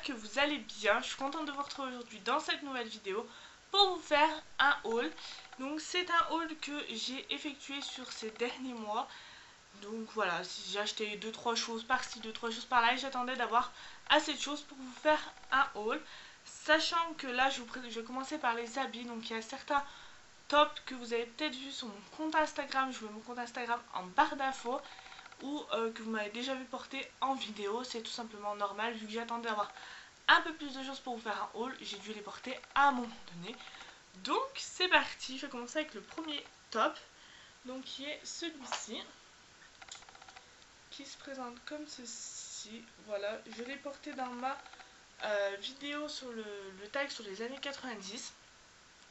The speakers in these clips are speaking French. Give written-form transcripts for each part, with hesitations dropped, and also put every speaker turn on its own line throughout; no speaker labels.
j'espère que vous allez bien. Je suis contente de vous retrouver aujourd'hui dans cette nouvelle vidéo pour vous faire un haul. Donc c'est un haul que j'ai effectué sur ces derniers mois. Donc voilà, j'ai acheté 2-3 choses par-ci, 2-3 choses par-là et j'attendais d'avoir assez de choses pour vous faire un haul. Sachant que là je vais commencer par les habits. Donc il y a certains tops que vous avez peut-être vu sur mon compte Instagram. Je mets mon compte Instagram en barre d'infos. Ou que vous m'avez déjà vu porter en vidéo. C'est tout simplement normal vu que j'attendais d'avoir un peu plus de choses pour vous faire un haul. J'ai dû les porter à un moment donné. Donc c'est parti, je vais commencer avec le premier top. Donc qui est celui-ci, qui se présente comme ceci. Voilà, je l'ai porté dans ma vidéo sur le tag sur les années 90.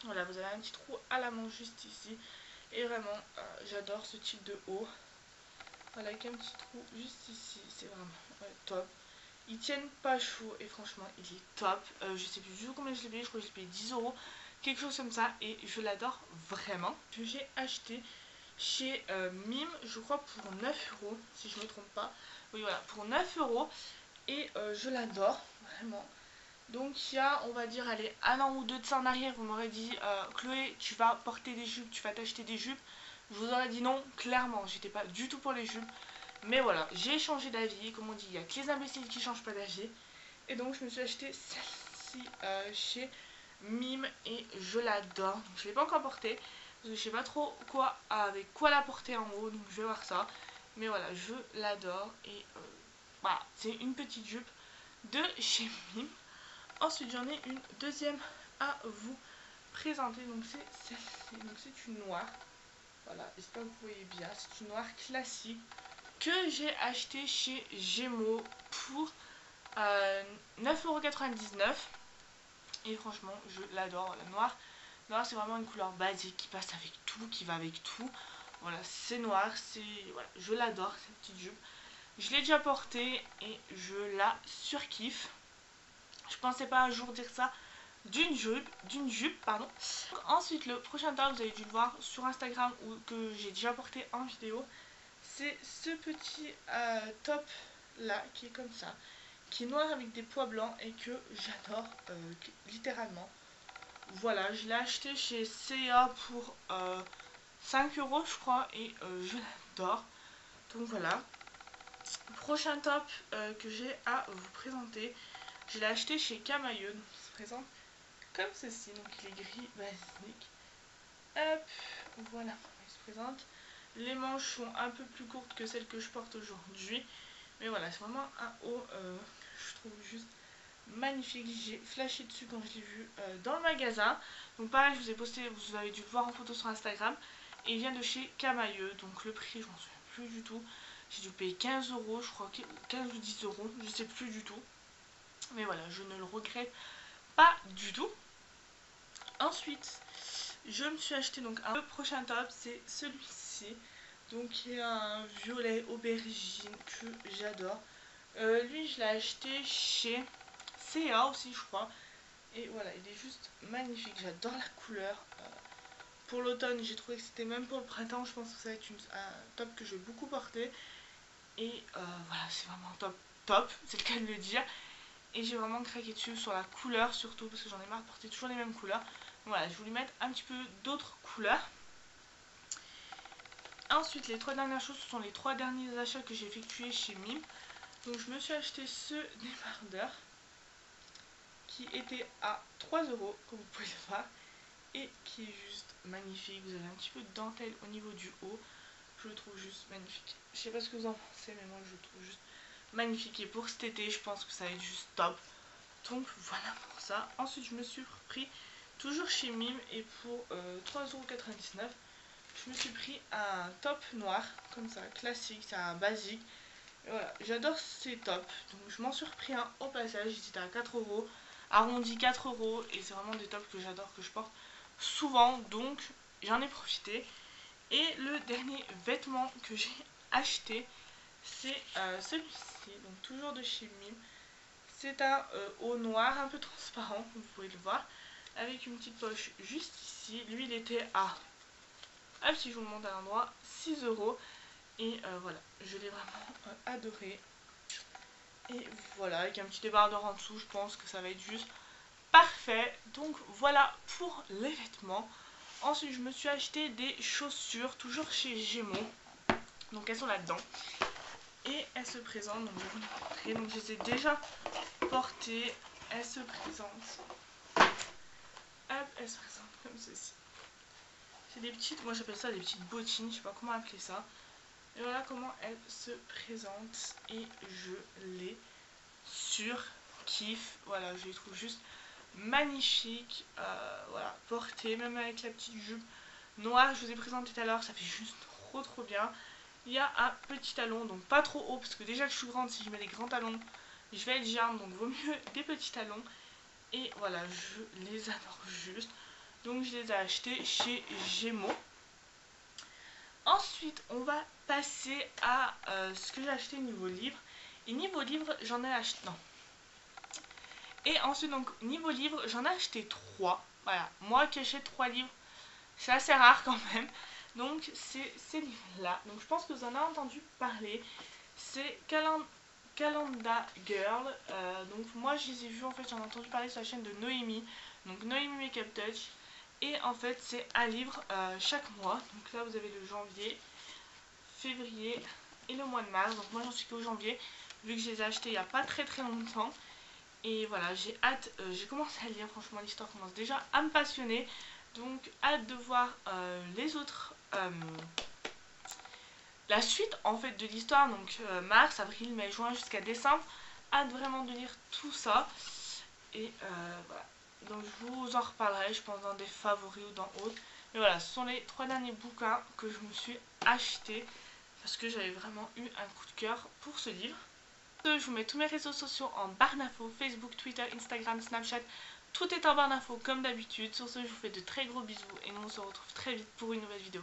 Voilà, vous avez un petit trou à la manche juste ici. Et vraiment, j'adore ce type de haut. Voilà, avec un petit trou juste ici, c'est vraiment top. Ils tiennent pas chaud et franchement il est top. Je sais plus du tout combien je l'ai payé, je crois que je l'ai payé 10 €, quelque chose comme ça, et je l'adore vraiment. Que j'ai acheté chez Mime, je crois pour 9 € si je me trompe pas. Oui voilà, pour 9 € et je l'adore vraiment. Donc il y a, on va dire, allez, un an ou deux de ça en arrière, vous m'aurez dit Chloé, tu vas porter des jupes, tu vas t'acheter des jupes. Je vous aurais dit non, clairement, j'étais pas du tout pour les jupes. Mais voilà, j'ai changé d'avis, comme on dit, il n'y a que les imbéciles qui changent pas d'avis. Et donc je me suis acheté celle-ci chez Mime et je l'adore. Donc je ne l'ai pas encore portée, parce que je sais pas trop avec quoi la porter en haut, donc je vais voir ça. Mais voilà, je l'adore et voilà, c'est une petite jupe de chez Mime. Ensuite j'en ai une deuxième à vous présenter, donc c'est celle-ci, donc c'est une noire. Voilà, j'espère que vous voyez bien, c'est une noire classique que j'ai acheté chez Gémeaux pour 9,99 € et franchement je l'adore. La noire c'est vraiment une couleur basique qui passe avec tout, qui va avec tout. Voilà, c'est noir, c'est voilà, je l'adore cette petite jupe. Je l'ai déjà portée et je la surkiffe. Je pensais pas un jour dire ça d'une jupe pardon. Ensuite le prochain top, vous avez dû le voir sur Instagram ou que j'ai déjà porté en vidéo, c'est ce petit top là qui est comme ça, qui est noir avec des pois blancs et que j'adore littéralement. Voilà, je l'ai acheté chez C&A pour 5 € je crois et je l'adore. Donc voilà. Prochain top que j'ai à vous présenter, je l'ai acheté chez Camailleux. Donc il se présente comme ceci, donc il est gris basique. Hop, voilà comment il se présente. Les manches sont un peu plus courtes que celles que je porte aujourd'hui. Mais voilà, c'est vraiment un haut que je trouve juste magnifique. J'ai flashé dessus quand je l'ai vu dans le magasin. Donc pareil, je vous ai posté, vous avez dû le voir en photo sur Instagram. Et il vient de chez Camailleux. Donc le prix, je m'en souviens plus du tout. J'ai dû payer 15 €, je crois, 15 ou 10 €, je sais plus du tout. Mais voilà, je ne le regrette pas du tout. Ensuite, je me suis acheté donc le prochain top, c'est celui-ci. Donc il y a un violet aubergine que j'adore. Lui je l'ai acheté chez C&A aussi je crois. Et voilà, il est juste magnifique, j'adore la couleur. Pour l'automne j'ai trouvé que c'était, même pour le printemps je pense que ça va être un top que je vais beaucoup porter. Et voilà, c'est vraiment top, c'est le cas de le dire. Et j'ai vraiment craqué dessus sur la couleur surtout, parce que j'en ai marre de porter toujours les mêmes couleurs. Voilà, je voulais mettre un petit peu d'autres couleurs. Ensuite, les trois dernières choses, ce sont les trois derniers achats que j'ai effectués chez Mime. Donc je me suis acheté ce débardeur qui était à 3 €, comme vous pouvez le voir, et qui est juste magnifique. Vous avez un petit peu de dentelle au niveau du haut, je le trouve juste magnifique. Je sais pas ce que vous en pensez, mais moi je le trouve juste magnifique. Et pour cet été, je pense que ça va être juste top. Donc voilà pour ça. Ensuite, je me suis pris, toujours chez Mime, et pour 3,99 €, je me suis pris un top noir, comme ça, classique, c'est un basique. Et voilà, j'adore ces tops, donc je m'en suis repris un au passage, il était à 4 €, arrondi 4 €, et c'est vraiment des tops que j'adore, que je porte souvent, donc j'en ai profité. Et le dernier vêtement que j'ai acheté, c'est celui-ci, donc toujours de chez Mime. C'est un haut noir un peu transparent, comme vous pouvez le voir, avec une petite poche juste ici. Lui il était à, hop, si je vous le montre à l'endroit, 6 €. Et voilà, je l'ai vraiment adoré. Et voilà, avec un petit débardeur en dessous, je pense que ça va être juste parfait. Donc voilà pour les vêtements. Ensuite, je me suis acheté des chaussures, toujours chez Gémeaux. Donc elles sont là-dedans. Et elles se présentent, donc je vais vous les montrer. Donc je les ai déjà portées. Elles se présentent. Hop, elles se présentent comme ceci. C'est des petites, moi j'appelle ça des petites bottines, je sais pas comment appeler ça. Et voilà comment elles se présentent. Et je les surkiffe. Voilà, je les trouve juste magnifiques. Voilà, portées, même avec la petite jupe noire, je vous ai présenté tout à l'heure, ça fait juste trop bien. Il y a un petit talon, donc pas trop haut, parce que déjà que je suis grande, si je mets des grands talons, je vais être germe, donc vaut mieux des petits talons. Et voilà, je les adore juste. Donc je les ai achetés chez Gémeaux. Ensuite, on va passer à ce que j'ai acheté niveau livre. Et niveau livre, j'en ai acheté... Non. Et ensuite, donc, niveau livre, j'en ai acheté 3. Voilà, moi qui achète 3 livres, c'est assez rare quand même. Donc, c'est ces livres-là. Donc, je pense que vous en avez entendu parler. C'est Calendar Girl. Donc, moi, je les ai vus, en fait, j'en ai entendu parler sur la chaîne de Noémie. Donc, Noémie Makeup Touch. Et en fait, c'est un livre chaque mois. Donc là, vous avez le janvier, février et le mois de mars. Donc moi, j'en suis qu'au janvier, vu que je les ai achetés il n'y a pas très longtemps. Et voilà, j'ai hâte, j'ai commencé à lire, franchement, l'histoire commence déjà à me passionner. Donc, hâte de voir les autres... la suite, en fait, de l'histoire. Donc, mars, avril, mai, juin, jusqu'à décembre. Hâte vraiment de lire tout ça. Et voilà. Donc je vous en reparlerai, je pense, dans des favoris ou dans autres. Mais voilà, ce sont les 3 derniers bouquins que je me suis achetés parce que j'avais vraiment eu un coup de cœur pour ce livre. Je vous mets tous mes réseaux sociaux en barre d'infos, Facebook, Twitter, Instagram, Snapchat. Tout est en barre d'infos comme d'habitude. Sur ce, je vous fais de très gros bisous et nous on se retrouve très vite pour une nouvelle vidéo.